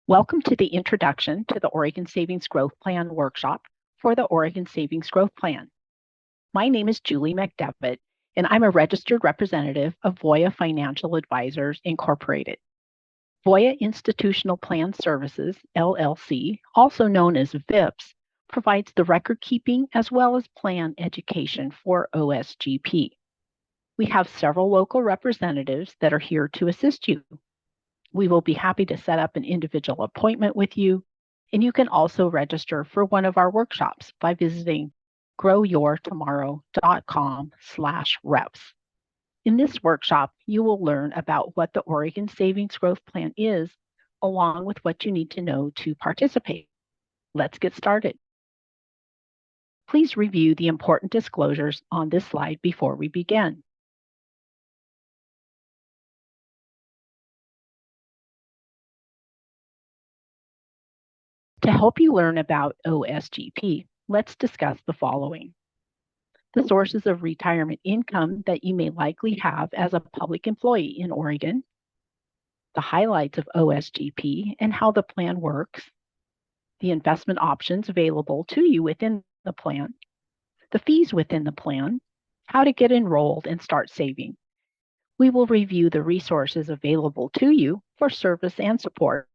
Welcome to the Introduction to the Oregon Savings Growth Plan workshop for the Oregon Savings Growth Plan. My name is Julie McDevitt, and I'm a registered representative of Voya Financial Advisors, Incorporated. Voya Institutional Plan Services, LLC, also known as VIPS, provides the record keeping as well as plan education for OSGP. We have several local representatives that are here to assist you. We will be happy to set up an individual appointment with you, and you can also register for one of our workshops by visiting growyourtomorrow.com/reps. In this workshop, you will learn about what the Oregon Savings Growth Plan is, along with what you need to know to participate. Let's get started. Please review the important disclosures on this slide before we begin. To help you learn about OSGP, let's discuss the following. The sources of retirement income that you may likely have as a public employee in Oregon, the highlights of OSGP and how the plan works, the investment options available to you within the plan, the fees within the plan, how to get enrolled and start saving. We will review the resources available to you for service and support,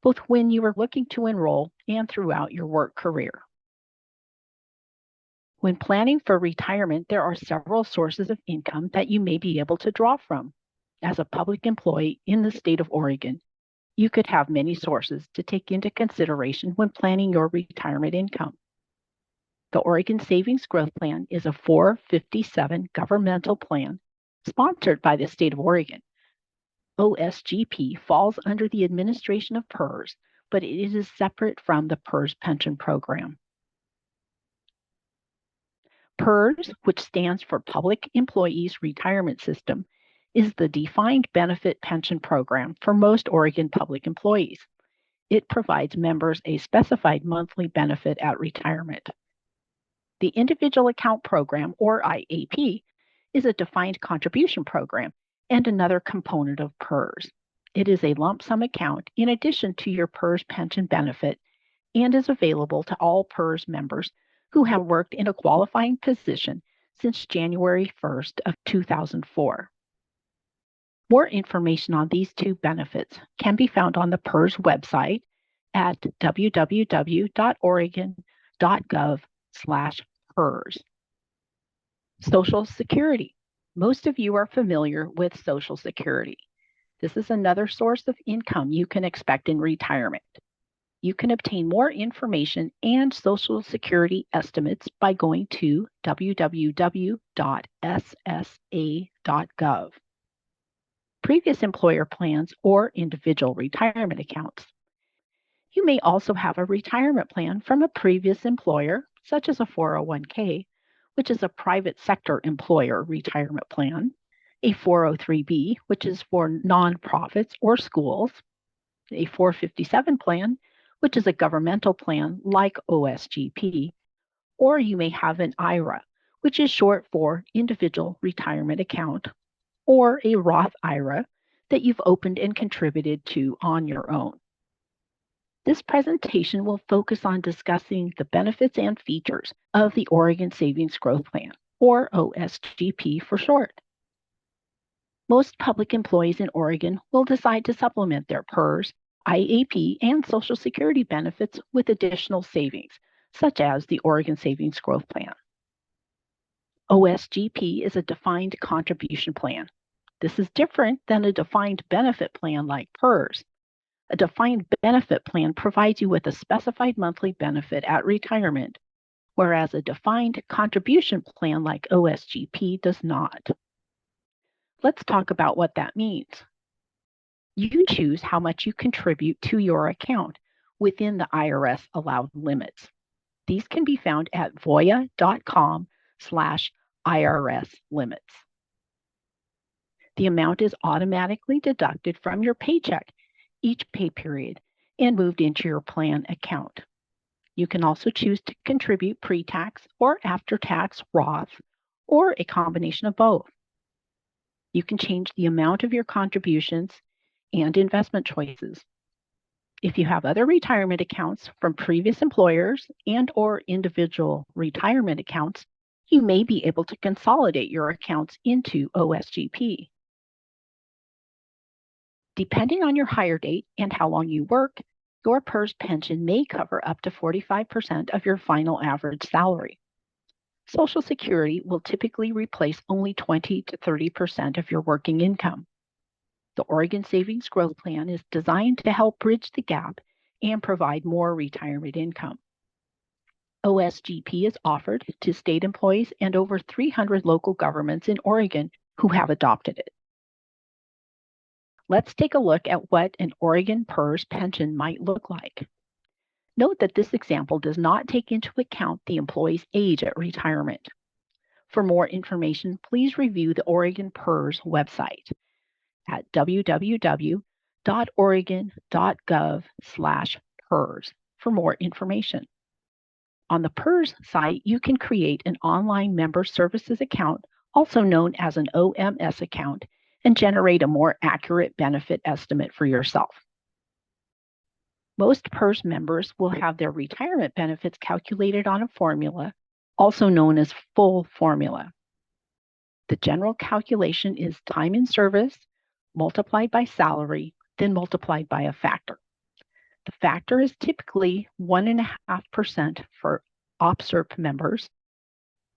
both when you are looking to enroll and throughout your work career. When planning for retirement, there are several sources of income that you may be able to draw from. As a public employee in the state of Oregon, you could have many sources to take into consideration when planning your retirement income. The Oregon Savings Growth Plan is a 457 governmental plan sponsored by the state of Oregon. OSGP falls under the administration of PERS, but it is separate from the PERS pension program. PERS, which stands for Public Employees Retirement System, is the defined benefit pension program for most Oregon public employees. It provides members a specified monthly benefit at retirement. The Individual Account Program, or IAP, is a defined contribution program and another component of PERS. It is a lump sum account in addition to your PERS pension benefit and is available to all PERS members who have worked in a qualifying position since January 1st of 2004. More information on these two benefits can be found on the PERS website at www.oregon.gov/PERS. Social Security. Most of you are familiar with Social Security. This is another source of income you can expect in retirement. You can obtain more information and Social Security estimates by going to www.ssa.gov. Previous employer plans or individual retirement accounts. You may also have a retirement plan from a previous employer, such as a 401k, which is a private sector employer retirement plan, a 403b, which is for nonprofits or schools, a 457 plan, which is a governmental plan like OSGP, or you may have an IRA, which is short for Individual Retirement Account, or a Roth IRA that you've opened and contributed to on your own. This presentation will focus on discussing the benefits and features of the Oregon Savings Growth Plan, or OSGP for short. Most public employees in Oregon will decide to supplement their PERS, IAP, and Social Security benefits with additional savings, such as the Oregon Savings Growth Plan. OSGP is a defined contribution plan. This is different than a defined benefit plan like PERS. A defined benefit plan provides you with a specified monthly benefit at retirement, whereas a defined contribution plan like OSGP does not. Let's talk about what that means. You choose how much you contribute to your account within the IRS allowed limits. These can be found at voya.com/IRS limits. The amount is automatically deducted from your paycheck each pay period and moved into your plan account. You can also choose to contribute pre-tax or after-tax Roth, or a combination of both. You can change the amount of your contributions and investment choices. If you have other retirement accounts from previous employers and/or individual retirement accounts, you may be able to consolidate your accounts into OSGP. Depending on your hire date and how long you work, your PERS pension may cover up to 45% of your final average salary. Social Security will typically replace only 20 to 30% of your working income. The Oregon Savings Growth Plan is designed to help bridge the gap and provide more retirement income. OSGP is offered to state employees and over 300 local governments in Oregon who have adopted it. Let's take a look at what an Oregon PERS pension might look like. Note that this example does not take into account the employee's age at retirement. For more information, please review the Oregon PERS website at www.oregon.gov/PERS for more information. On the PERS site, you can create an online member services account, also known as an OMS account, and generate a more accurate benefit estimate for yourself. Most PERS members will have their retirement benefits calculated on a formula, also known as full formula. The general calculation is time in service multiplied by salary, then multiplied by a factor. The factor is typically 1.5% for OPSRP members,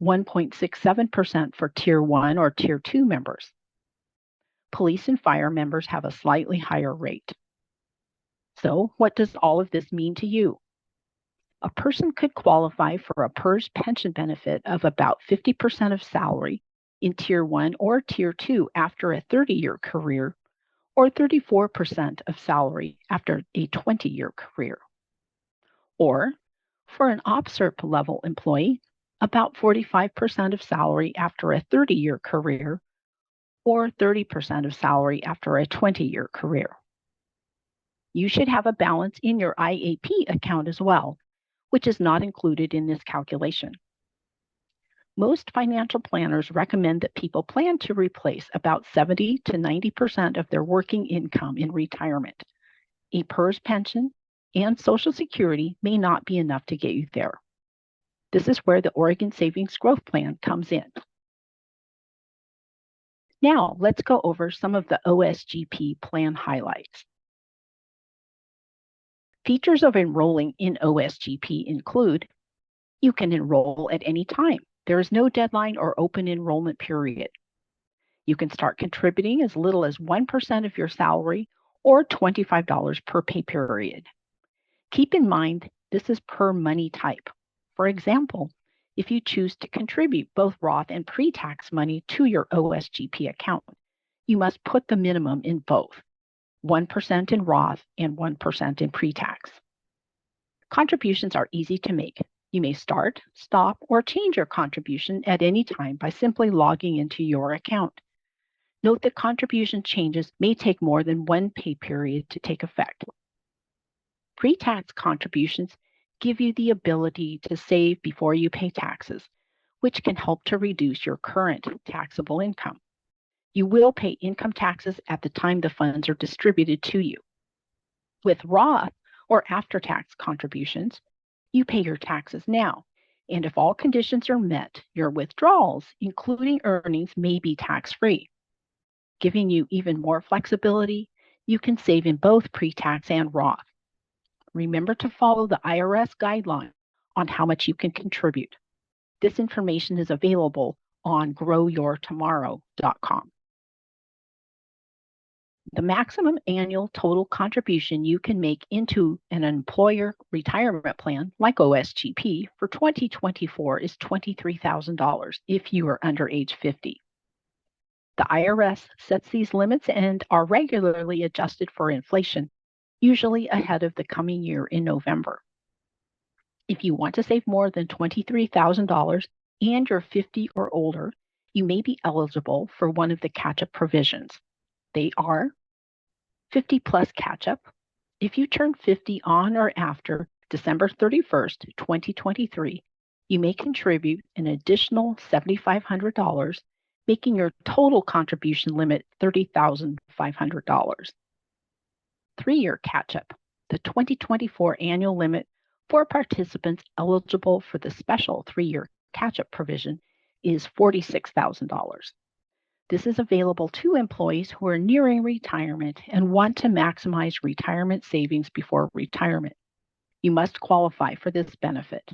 1.67% for Tier 1 or Tier 2 members. Police and fire members have a slightly higher rate. So, what does all of this mean to you? A person could qualify for a PERS pension benefit of about 50% of salary in Tier 1 or Tier 2 after a 30-year career, or 34% of salary after a 20-year career. Or, for an OPSRP level employee, about 45% of salary after a 30-year career, or 30% of salary after a 20-year career. You should have a balance in your IAP account as well, which is not included in this calculation. Most financial planners recommend that people plan to replace about 70 to 90% of their working income in retirement. A PERS pension and Social Security may not be enough to get you there. This is where the Oregon Savings Growth Plan comes in. Now, let's go over some of the OSGP plan highlights. Features of enrolling in OSGP include: you can enroll at any time. There is no deadline or open enrollment period. You can start contributing as little as 1% of your salary or $25 per pay period. Keep in mind, this is per money type. For example, if you choose to contribute both Roth and pre-tax money to your OSGP account, you must put the minimum in both, 1% in Roth and 1% in pre-tax. Contributions are easy to make. You may start, stop, or change your contribution at any time by simply logging into your account. Note that contribution changes may take more than one pay period to take effect. Pre-tax contributions give you the ability to save before you pay taxes, which can help to reduce your current taxable income. You will pay income taxes at the time the funds are distributed to you. With Roth or after-tax contributions, you pay your taxes now, and if all conditions are met, your withdrawals, including earnings, may be tax-free. Giving you even more flexibility, you can save in both pre-tax and Roth. Remember to follow the IRS guideline on how much you can contribute. This information is available on growyourtomorrow.com. The maximum annual total contribution you can make into an employer retirement plan like OSGP for 2024 is $23,000 if you are under age 50. The IRS sets these limits and are regularly adjusted for inflation, usually ahead of the coming year in November. If you want to save more than $23,000 and you're 50 or older, you may be eligible for one of the catch-up provisions. They are 50 plus catch-up. If you turn 50 on or after December 31st, 2023, you may contribute an additional $7,500, making your total contribution limit $30,500. 3-year catch-up. The 2024 annual limit for participants eligible for the special 3-year catch-up provision is $46,000. This is available to employees who are nearing retirement and want to maximize retirement savings before retirement. You must qualify for this benefit.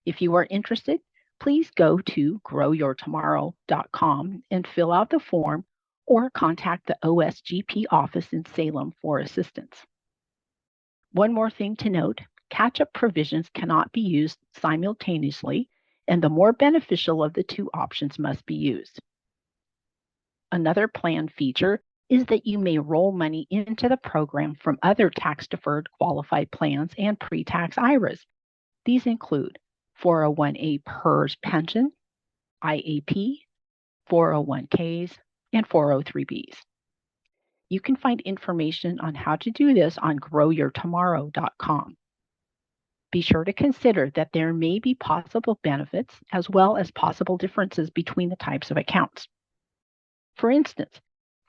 If you are interested, please go to growyourtomorrow.com and fill out the form or contact the OSGP office in Salem for assistance. One more thing to note, catch-up provisions cannot be used simultaneously, and the more beneficial of the two options must be used. Another plan feature is that you may roll money into the program from other tax-deferred qualified plans and pre-tax IRAs. These include 401a PERS pension, IAP, 401ks, and 403bs. You can find information on how to do this on growyourtomorrow.com. Be sure to consider that there may be possible benefits as well as possible differences between the types of accounts. For instance,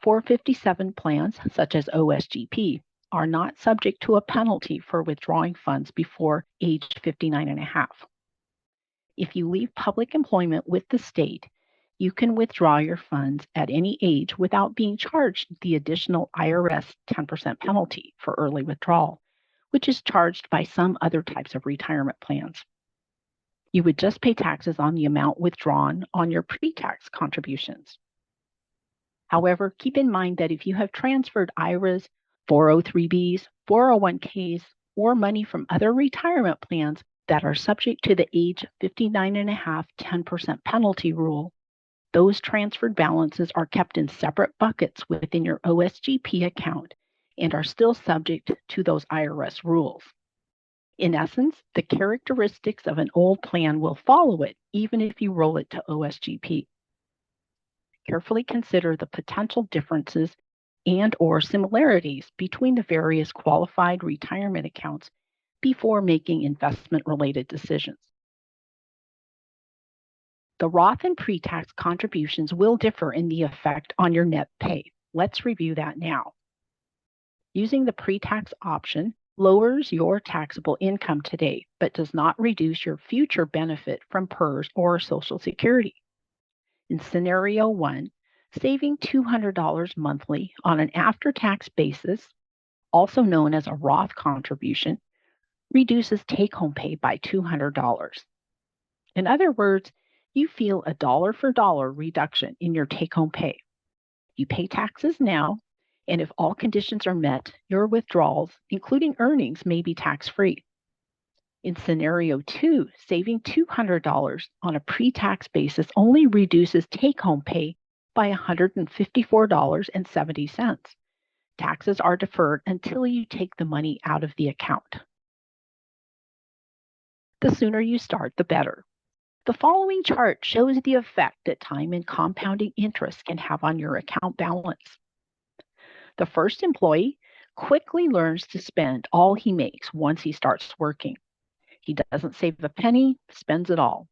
457 plans, such as OSGP, are not subject to a penalty for withdrawing funds before age 59 and a half. If you leave public employment with the state, you can withdraw your funds at any age without being charged the additional IRS 10% penalty for early withdrawal, which is charged by some other types of retirement plans. You would just pay taxes on the amount withdrawn on your pre-tax contributions. However, keep in mind that if you have transferred IRAs, 403bs, 401ks, or money from other retirement plans that are subject to the age 59 and a half 10% penalty rule, those transferred balances are kept in separate buckets within your OSGP account and are still subject to those IRS rules. In essence, the characteristics of an old plan will follow it even if you roll it to OSGP. Carefully consider the potential differences and/or similarities between the various qualified retirement accounts before making investment-related decisions. The Roth and pre-tax contributions will differ in the effect on your net pay. Let's review that now. Using the pre-tax option lowers your taxable income today, but does not reduce your future benefit from PERS or Social Security. In scenario 1, saving $200 monthly on an after-tax basis, also known as a Roth contribution, reduces take-home pay by $200. In other words, you feel a dollar-for-dollar reduction in your take-home pay. You pay taxes now, and if all conditions are met, your withdrawals, including earnings, may be tax-free. In scenario 2, saving $200 on a pre-tax basis only reduces take-home pay by $154.70. Taxes are deferred until you take the money out of the account. The sooner you start, the better. The following chart shows the effect that time and compounding interest can have on your account balance. The first employee quickly learns to spend all he makes once he starts working. He doesn't save a penny, spends it all.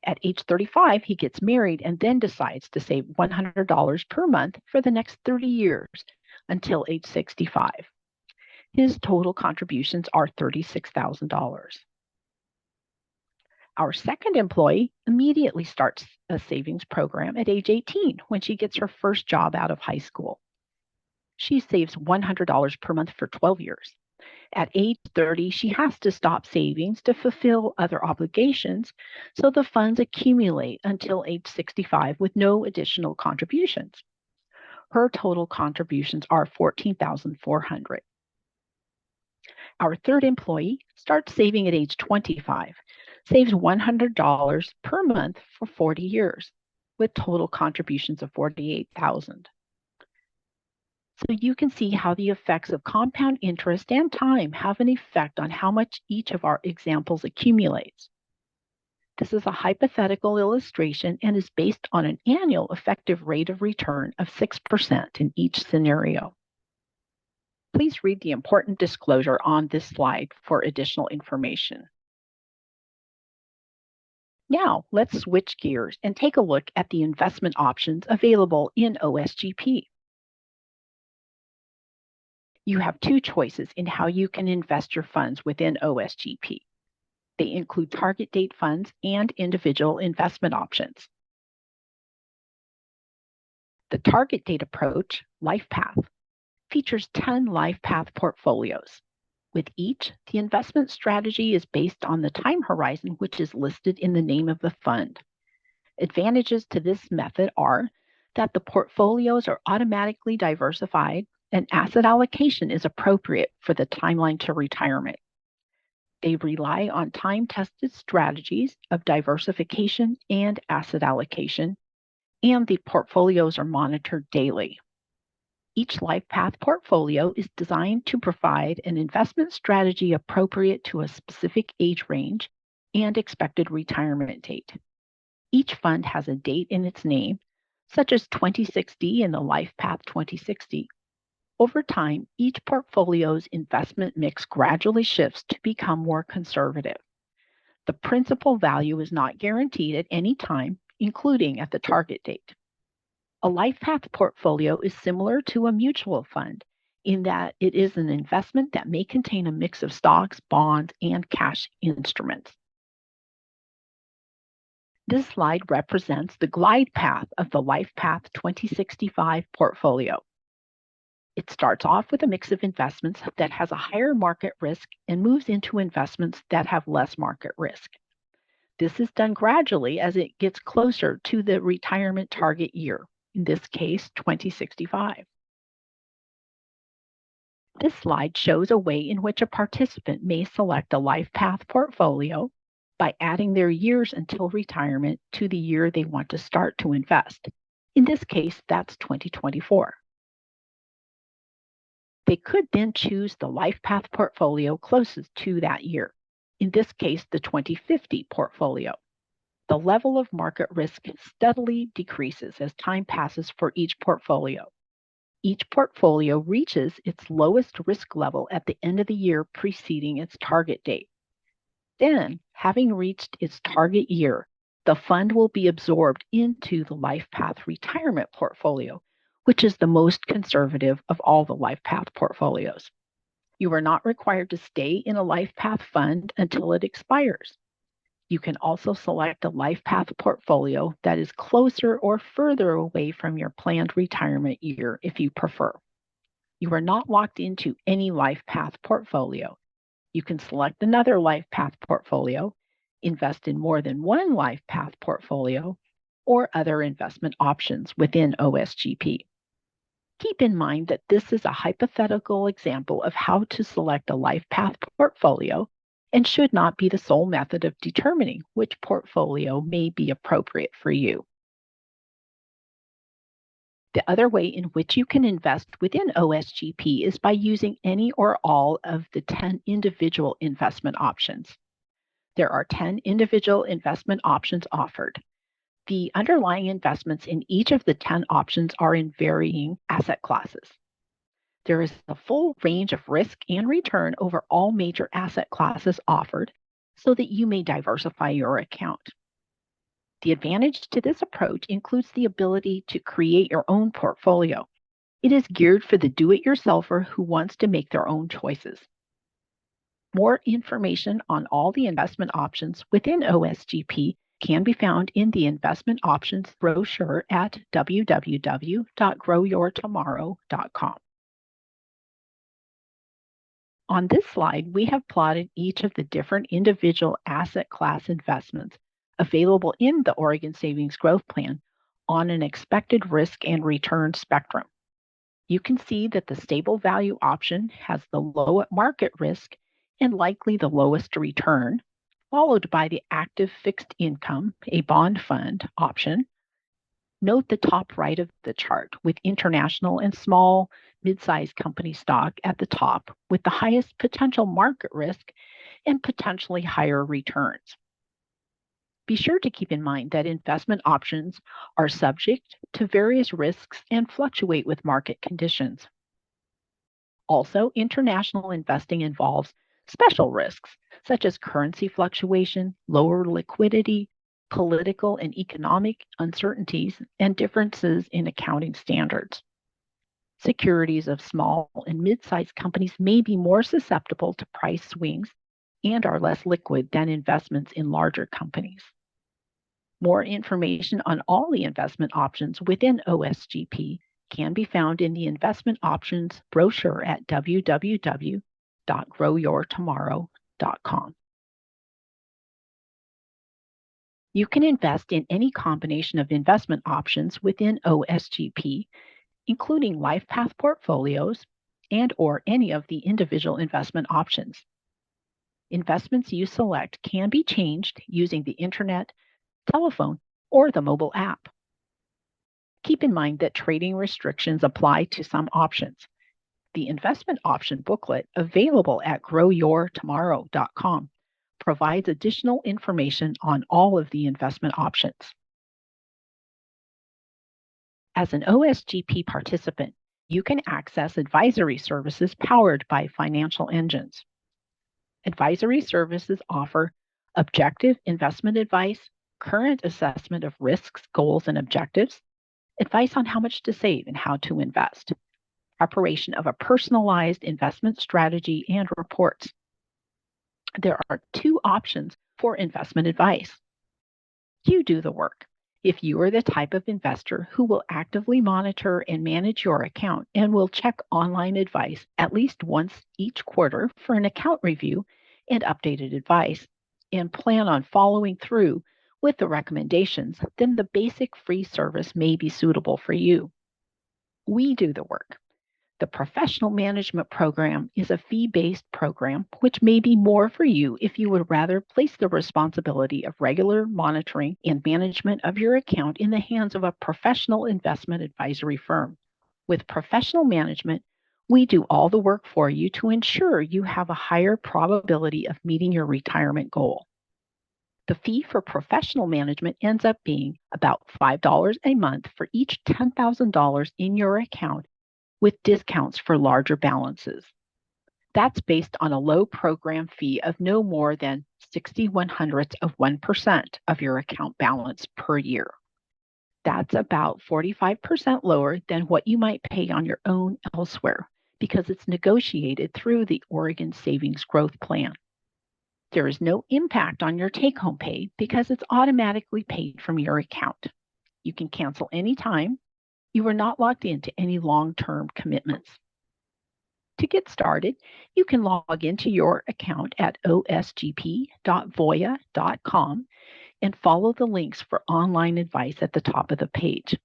At age 35, he gets married and then decides to save $100 per month for the next 30 years until age 65. His total contributions are $36,000. Our second employee immediately starts a savings program at age 18 when she gets her first job out of high school. She saves $100 per month for 12 years. At age 30, she has to stop savings to fulfill other obligations, so the funds accumulate until age 65 with no additional contributions. Her total contributions are $14,400. Our third employee starts saving at age 25, saves $100 per month for 40 years, with total contributions of $48,000. So you can see how the effects of compound interest and time have an effect on how much each of our examples accumulates. This is a hypothetical illustration and is based on an annual effective rate of return of 6% in each scenario. Please read the important disclosure on this slide for additional information. Now, let's switch gears and take a look at the investment options available in OSGP. You have two choices in how you can invest your funds within OSGP. They include target date funds and individual investment options. The target date approach, LifePath, features 10 LifePath portfolios. With each, the investment strategy is based on the time horizon which is listed in the name of the fund. Advantages to this method are that the portfolios are automatically diversified and asset allocation is appropriate for the timeline to retirement. They rely on time-tested strategies of diversification and asset allocation, and the portfolios are monitored daily. Each LifePath portfolio is designed to provide an investment strategy appropriate to a specific age range and expected retirement date. Each fund has a date in its name, such as 2060 in the LifePath 2060. Over time, each portfolio's investment mix gradually shifts to become more conservative. The principal value is not guaranteed at any time, including at the target date. A LifePath portfolio is similar to a mutual fund in that it is an investment that may contain a mix of stocks, bonds, and cash instruments. This slide represents the glide path of the LifePath 2065 portfolio. It starts off with a mix of investments that has a higher market risk and moves into investments that have less market risk. This is done gradually as it gets closer to the retirement target year, in this case, 2065. This slide shows a way in which a participant may select a LifePath portfolio by adding their years until retirement to the year they want to start to invest. In this case, that's 2024. They could then choose the LifePath portfolio closest to that year, in this case, the 2050 portfolio. The level of market risk steadily decreases as time passes for each portfolio. Each portfolio reaches its lowest risk level at the end of the year preceding its target date. Then, having reached its target year, the fund will be absorbed into the LifePath retirement portfolio, which is the most conservative of all the LifePath portfolios. You are not required to stay in a LifePath fund until it expires. You can also select a LifePath portfolio that is closer or further away from your planned retirement year if you prefer. You are not locked into any LifePath portfolio. You can select another LifePath portfolio, invest in more than one LifePath portfolio, or other investment options within OSGP. Keep in mind that this is a hypothetical example of how to select a LifePath portfolio and should not be the sole method of determining which portfolio may be appropriate for you. The other way in which you can invest within OSGP is by using any or all of the 10 individual investment options. There are 10 individual investment options offered. The underlying investments in each of the 10 options are in varying asset classes. There is a full range of risk and return over all major asset classes offered so that you may diversify your account. The advantage to this approach includes the ability to create your own portfolio. It is geared for the do-it-yourselfer who wants to make their own choices. More information on all the investment options within OSGP can be found in the investment options brochure at www.growyourtomorrow.com. On this slide, we have plotted each of the different individual asset class investments available in the Oregon Savings Growth Plan on an expected risk and return spectrum. You can see that the stable value option has the low market risk and likely the lowest return, followed by the active fixed income, a bond fund option. Note the top right of the chart with international and small mid-sized company stock at the top with the highest potential market risk and potentially higher returns. Be sure to keep in mind that investment options are subject to various risks and fluctuate with market conditions. Also, international investing involves special risks, such as currency fluctuation, lower liquidity, political and economic uncertainties, and differences in accounting standards. Securities of small and mid-sized companies may be more susceptible to price swings and are less liquid than investments in larger companies. More information on all the investment options within OSGP can be found in the Investment Options brochure at www.growyourtomorrow.com. You can invest in any combination of investment options within OSGP, including LifePath portfolios and/or any of the individual investment options. Investments you select can be changed using the internet, telephone, or the mobile app. Keep in mind that trading restrictions apply to some options. The investment option booklet available at growyourtomorrow.com provides additional information on all of the investment options. As an OSGP participant, you can access advisory services powered by financial engines. Advisory services offer objective investment advice, current assessment of risks, goals, and objectives, advice on how much to save and how to invest, preparation of a personalized investment strategy and reports. There are two options for investment advice. You do the work. If you are the type of investor who will actively monitor and manage your account and will check online advice at least once each quarter for an account review and updated advice, and plan on following through with the recommendations, then the basic free service may be suitable for you. We do the work. The Professional Management Program is a fee-based program, which may be more for you if you would rather place the responsibility of regular monitoring and management of your account in the hands of a professional investment advisory firm. With professional management, we do all the work for you to ensure you have a higher probability of meeting your retirement goal. The fee for professional management ends up being about $5 a month for each $10,000 in your account, with discounts for larger balances. That's based on a low program fee of no more than 0.61% of your account balance per year. That's about 45% lower than what you might pay on your own elsewhere because it's negotiated through the Oregon Savings Growth Plan. There is no impact on your take-home pay because it's automatically paid from your account. You can cancel anytime. You are not locked into any long-term commitments. To get started, you can log into your account at osgp.voya.com and follow the links for online advice at the top of the page.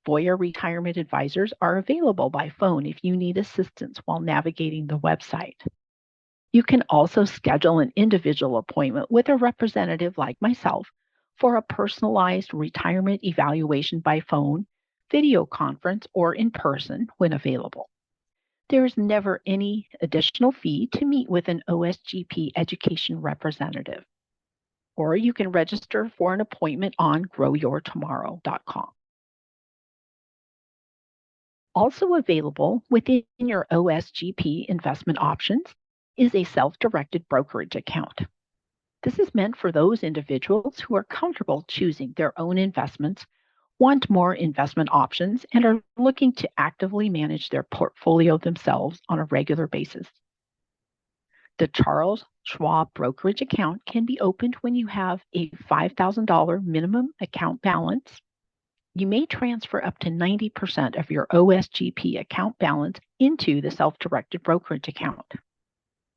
Voya retirement advisors are available by phone if you need assistance while navigating the website. You can also schedule an individual appointment with a representative like myself for a personalized retirement evaluation by phone, video conference, or in person when available. There is never any additional fee to meet with an OSGP education representative. Or you can register for an appointment on growyourtomorrow.com. Also available within your OSGP investment options is a self-directed brokerage account. This is meant for those individuals who are comfortable choosing their own investments, want more investment options, and are looking to actively manage their portfolio themselves on a regular basis. The Charles Schwab brokerage account can be opened when you have a $5,000 minimum account balance. You may transfer up to 90% of your OSGP account balance into the self-directed brokerage account.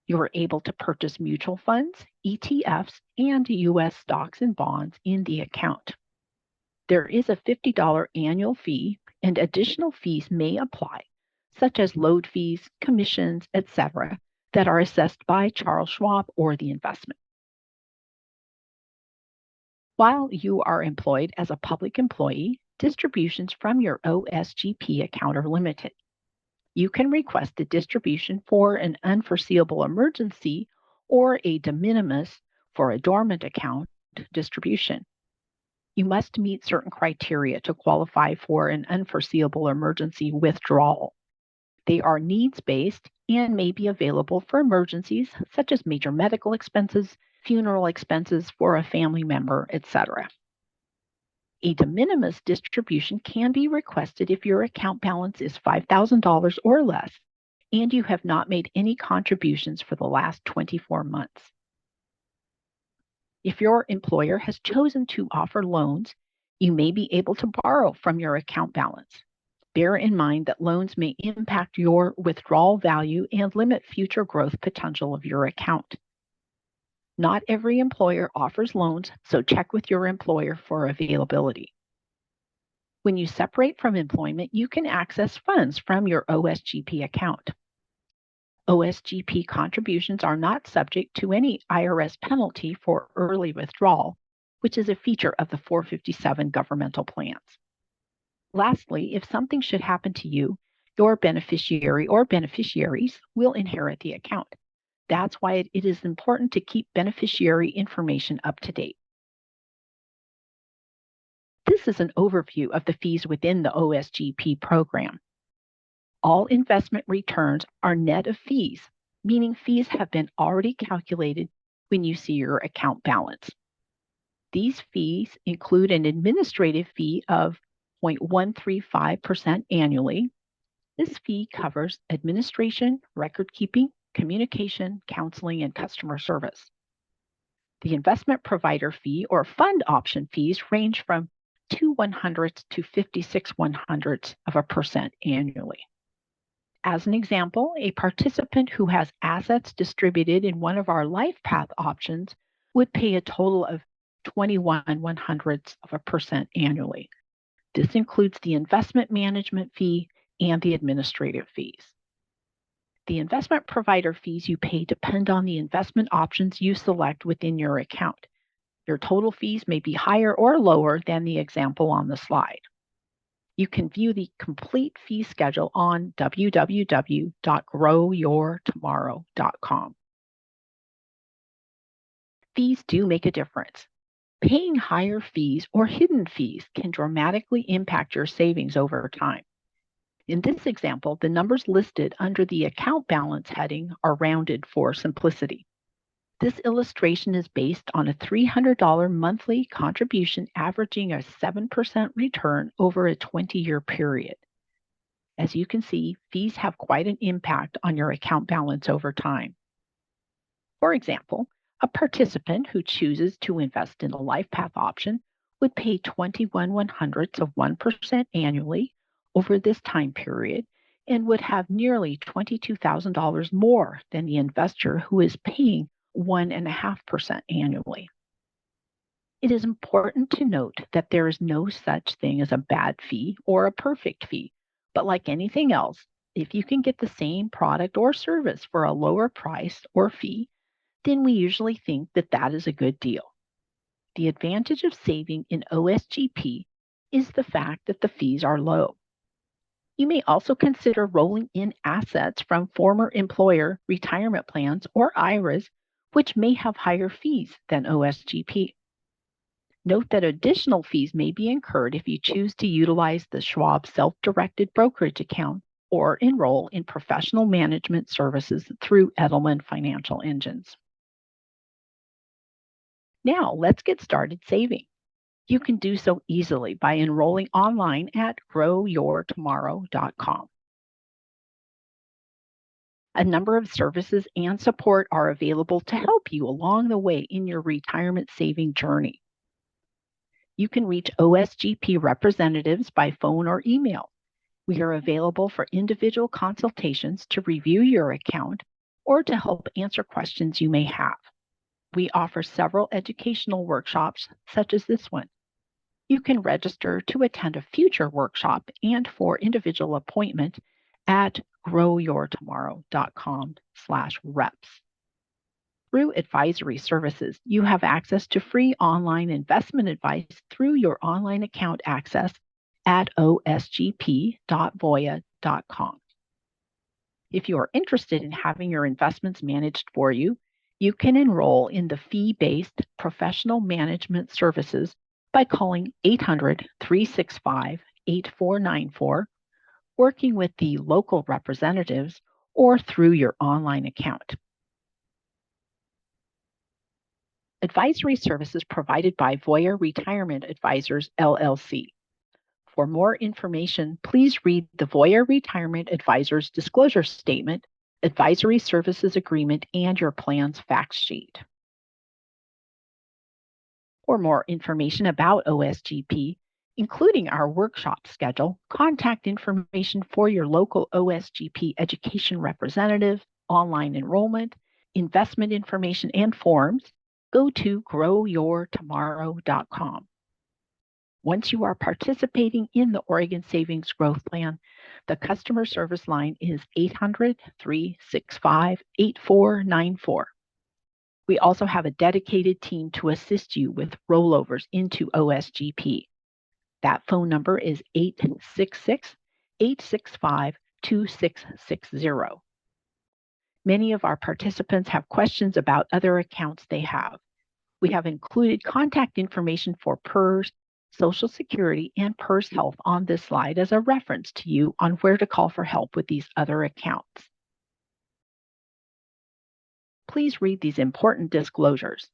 You are able to purchase mutual funds, ETFs, and U.S. stocks and bonds in the account. There is a $50 annual fee, and additional fees may apply, such as load fees, commissions, etc., that are assessed by Charles Schwab or the investment. While you are employed as a public employee, distributions from your OSGP account are limited. You can request a distribution for an unforeseeable emergency or a de minimis for a dormant account distribution. You must meet certain criteria to qualify for an unforeseeable emergency withdrawal. They are needs-based and may be available for emergencies such as major medical expenses, funeral expenses for a family member, etc. A de minimis distribution can be requested if your account balance is $5,000 or less and you have not made any contributions for the last 24 months. If your employer has chosen to offer loans, you may be able to borrow from your account balance. Bear in mind that loans may impact your withdrawal value and limit future growth potential of your account. Not every employer offers loans, so check with your employer for availability. When you separate from employment, you can access funds from your OSGP account. OSGP contributions are not subject to any IRS penalty for early withdrawal, which is a feature of the 457 governmental plans. Lastly, if something should happen to you, your beneficiary or beneficiaries will inherit the account. That's why it is important to keep beneficiary information up to date. This is an overview of the fees within the OSGP program. All investment returns are net of fees, meaning fees have been already calculated when you see your account balance. These fees include an administrative fee of 0.135% annually. This fee covers administration, record keeping, communication, counseling, and customer service. The investment provider fee or fund option fees range from 2/100ths to 56/100ths% annually. As an example, a participant who has assets distributed in one of our LifePath options would pay a total of 21/100ths% annually. This includes the investment management fee and the administrative fees. The investment provider fees you pay depend on the investment options you select within your account. Your total fees may be higher or lower than the example on the slide. You can view the complete fee schedule on www.growyourtomorrow.com. Fees do make a difference. Paying higher fees or hidden fees can dramatically impact your savings over time. In this example, the numbers listed under the account balance heading are rounded for simplicity. This illustration is based on a $300 monthly contribution averaging a 7% return over a 20-year period. As you can see, fees have quite an impact on your account balance over time. For example, a participant who chooses to invest in the LifePath option would pay 21/100ths% annually over this time period and would have nearly $22,000 more than the investor who is paying 1.5% annually. It is important to note that there is no such thing as a bad fee or a perfect fee, but like anything else, if you can get the same product or service for a lower price or fee, then we usually think that that is a good deal. The advantage of saving in OSGP is the fact that the fees are low. You may also consider rolling in assets from former employer retirement plans or IRAs, which may have higher fees than OSGP. Note that additional fees may be incurred if you choose to utilize the Schwab self-directed brokerage account or enroll in professional management services through Edelman Financial Engines. Now, let's get started saving. You can do so easily by enrolling online at growyourtomorrow.com. A number of services and support are available to help you along the way in your retirement saving journey. You can reach OSGP representatives by phone or email. We are available for individual consultations to review your account or to help answer questions you may have. We offer several educational workshops, such as this one. You can register to attend a future workshop and for individual appointment at growyourtomorrow.com/reps. Through advisory services, you have access to free online investment advice through your online account access at osgp.voya.com. If you are interested in having your investments managed for you, you can enroll in the fee-based professional management services by calling 800-365-8494, working with the local representatives, or through your online account. Advisory services provided by Voya Retirement Advisors, LLC. For more information, please read the Voya Retirement Advisors Disclosure Statement, Advisory Services Agreement, and your plan's fact sheet. For more information about OSGP, including our workshop schedule, contact information for your local OSGP education representative, online enrollment, investment information, and forms, go to growyourtomorrow.com. Once you are participating in the Oregon Savings Growth Plan, the customer service line is 800-365-8494. We also have a dedicated team to assist you with rollovers into OSGP. That phone number is 866-865-2660. Many of our participants have questions about other accounts they have. We have included contact information for PERS, Social Security, and PERS Health on this slide as a reference to you on where to call for help with these other accounts. Please read these important disclosures.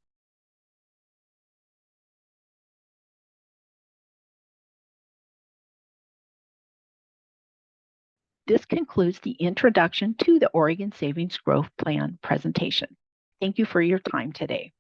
This concludes the introduction to the Oregon Savings Growth Plan presentation. Thank you for your time today.